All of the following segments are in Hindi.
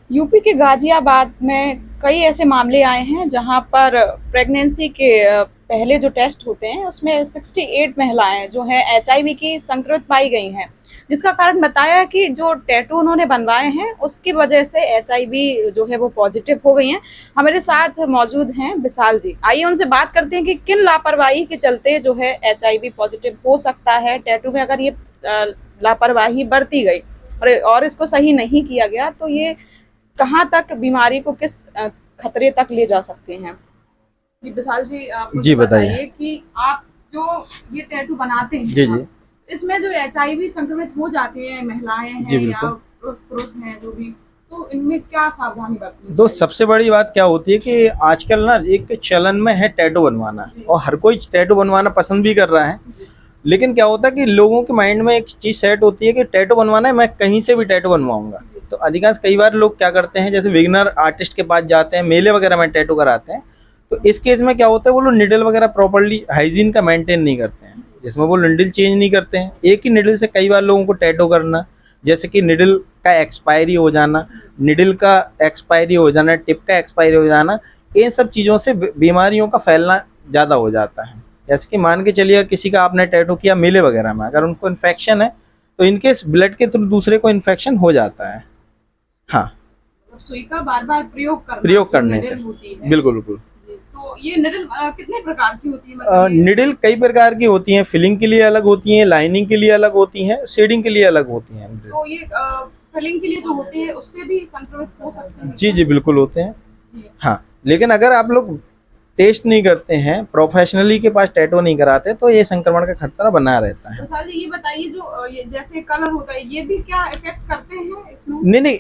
यूपी के गाजियाबाद में कई ऐसे मामले आए हैं जहां पर प्रेगनेंसी के पहले जो टेस्ट होते हैं उसमें 68 महिलाएं जो हैं एचआईवी की संक्रमित पाई गई हैं, जिसका कारण बताया कि जो टैटू उन्होंने बनवाए हैं उसकी वजह से एचआईवी जो है वो पॉजिटिव हो गई हैं। हमारे साथ मौजूद हैं विशाल जी, आइए उनसे बात करते हैं कि किन लापरवाही के चलते जो है एचआईवी पॉजिटिव हो सकता है टैटू में। अगर ये लापरवाही बरती गई और इसको सही नहीं किया गया तो ये कहाँ तक बीमारी को किस खतरे तक ले जा सकते हैं। जी विशाल जी, आप जी मुझे बताइए। बताइए कि आप जो ये टैटू बनाते जी, हैं जी। इसमें जो एचआईवी संक्रमित हो जाते हैं महिलाएं जी, हैं या बिल्कुल। पुरुष हैं जो भी, तो इनमें क्या सावधानी बरतनी तो चाहिए? सबसे बड़ी बात क्या होती है कि आजकल ना एक चलन में है टैटू बनवाना, जी। और हर कोई टैटू बनवाना पसंद भी कर रहा है। जी। लेकिन क्या होता है कि लोगों के माइंड में एक चीज़ सेट होती है कि टैटू बनवाना है, मैं कहीं से भी टैटू बनवाऊँगा। जी। तो अधिकांश कई बार लोग क्या करते हैं, जैसे बिगिनर आर्टिस्ट के पास जाते हैं, मेले वगैरह में टैटू कराते हैं। तो इस केस में क्या होता है, वो लोग निडल वगैरह प्रॉपर्ली हाइजीन का मेंटेन नहीं करते हैं, जिसमें वो निडल चेंज नहीं करते हैं। एक ही निडल से कई बार लोगों को टैटू करना, जैसे कि निडल का एक्सपायरी हो जाना, निडल का एक्सपायरी हो जाना, टिप का एक्सपायरी हो जाना, इन सब चीज़ों से बीमारियों का फैलना ज़्यादा हो जाता है। जैसे कि मान के चलिए किसी का आपने टैटू किया मेले वगैरह में, अगर उनको इन्फेक्शन है तो इनके ब्लड के थ्रू दूसरे को इन्फेक्शन हो जाता है। हाँ, मतलब सुई का बार-बार प्रयोग करने से। निडल होती है। बिल्कुल, बिल्कुल। जी, तो ये निडल कितने प्रकार की होती है? मतलब ये निडल कई प्रकार की होती हैं, फिलिंग के लिए अलग होती हैं, लाइनिंग के लिए अलग होती हैं, शेडिंग के लिए अलग होती हैं निडल। तो ये फिलिंग के लिए जो होती है उससे भी संक्रमित हो सकते हैं जी, क्या? जी, बिल्कुल होते हैं। जी। हाँ, लेकिन अगर आप लोग टेस्ट नहीं करते हैं, प्रोफेशनली के पास टैटू नहीं कराते, तो ये संक्रमण का खतरा बना रहता है। प्रसाद जी, ये बताइए जो ये जैसे कलर होता है ये भी क्या इफेक्ट करते हैं इसमें? नहीं, नहीं,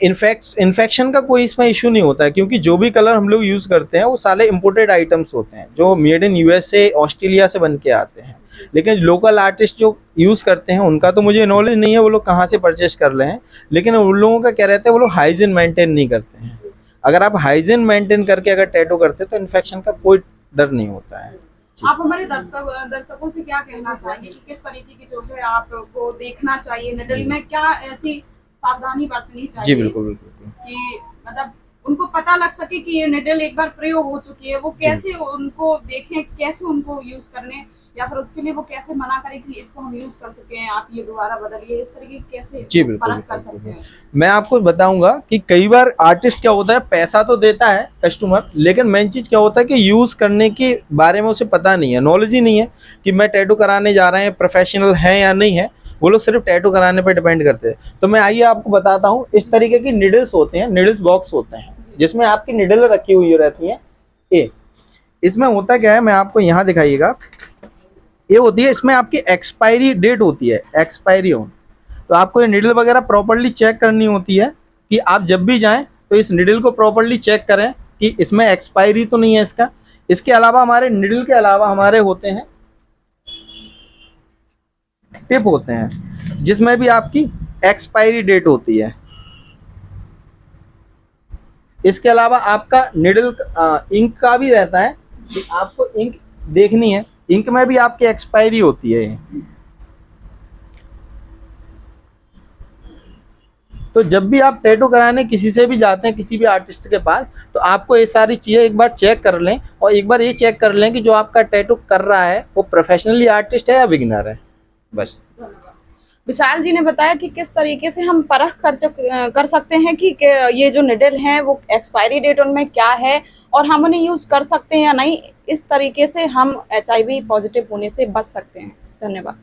इन्फेक्शन का कोई इसमें इश्यू नहीं होता है, क्योंकि जो भी कलर हम लोग यूज़ करते हैं वो सारे इम्पोर्टेड आइटम्स होते हैं, जो मेड इन यूएसए, ऑस्ट्रेलिया से बन के आते हैं। लेकिन लोकल आर्टिस्ट जो यूज़ करते हैं उनका तो मुझे नॉलेज नहीं है वो लोग कहाँ से परचेस कर रहे हैं। लेकिन उन लोगों का क्या रहता है, वो लोग हाइजीन मेंटेन नहीं करते हैं। अगर आप हाइजीन मेंटेन करके अगर टैटू करते हैं तो इन्फेक्शन का कोई डर नहीं होता है। आप हमारे दर्शकों से क्या कहना चाहेंगे कि किस तरीके की जो है आपको देखना चाहिए निडल में, क्या ऐसी सावधानी बरतनी जी, चाहिए बिल्कुल, बिल्कुल। कि मतलब उनको पता लग सके कि ये निडल एक बार प्रयोग हो चुकी है, वो कैसे उनको देखें, कैसे उनको यूज करने, या फिर उसके लिए वो कैसे मना करें कि इसको हम यूज कर सके हैं, आप ये दोबारा बदलिए, इस तरीके कैसे जी, बिल्कुल, परख कर बिल्कुल, सकते हैं? मैं आपको बताऊंगा कि कई बार आर्टिस्ट क्या होता है, पैसा तो देता है कस्टमर, लेकिन मेन चीज़ क्या होता है कि यूज़ करने के बारे में उसे पता नहीं है, नॉलेज ही नहीं है कि मैं टैटू कराने जा रहे हैं, प्रोफेशनल है या नहीं है। वो लोग सिर्फ टैटू कराने पर डिपेंड करते हैं। तो मैं आइए आपको बताता हूँ, इस तरीके की निडल्स होते हैं, निडल्स बॉक्स होते हैं जिसमें आपकी निडल रखी हुई रहती हैं। ये इसमें होता क्या है, मैं आपको यहाँ दिखाइएगा, ये होती है, इसमें आपकी एक्सपायरी डेट होती है, एक्सपायरी ऑन। तो आपको ये निडल वगैरह प्रॉपर्ली चेक करनी होती है कि आप जब भी जाएं तो इस निडल को प्रॉपर्ली चेक करें कि इसमें एक्सपायरी तो नहीं है इसका। इसके अलावा हमारे निडल के अलावा हमारे होते हैं टिप होते हैं, जिसमें भी आपकी एक्सपायरी डेट होती है। इसके अलावा आपका निडल इंक का भी रहता है कि आपको इंक देखनी है, इंक में भी आपकी एक्सपायरी होती है। तो जब भी आप टैटू कराने किसी से भी जाते हैं, किसी भी आर्टिस्ट के पास, तो आपको ये सारी चीज़ें एक बार चेक कर लें, और एक बार ये चेक कर लें कि जो आपका टैटू कर रहा है वो प्रोफेशनली आर्टिस्ट है या बिगिनर है, बस। विशाल जी ने बताया कि किस तरीके से हम परख कर सकते हैं कि ये जो निडल हैं वो एक्सपायरी डेट उनमें क्या है और हम उन्हें यूज कर सकते हैं या नहीं। इस तरीके से हम एचआईवी पॉजिटिव होने से बच सकते हैं। धन्यवाद।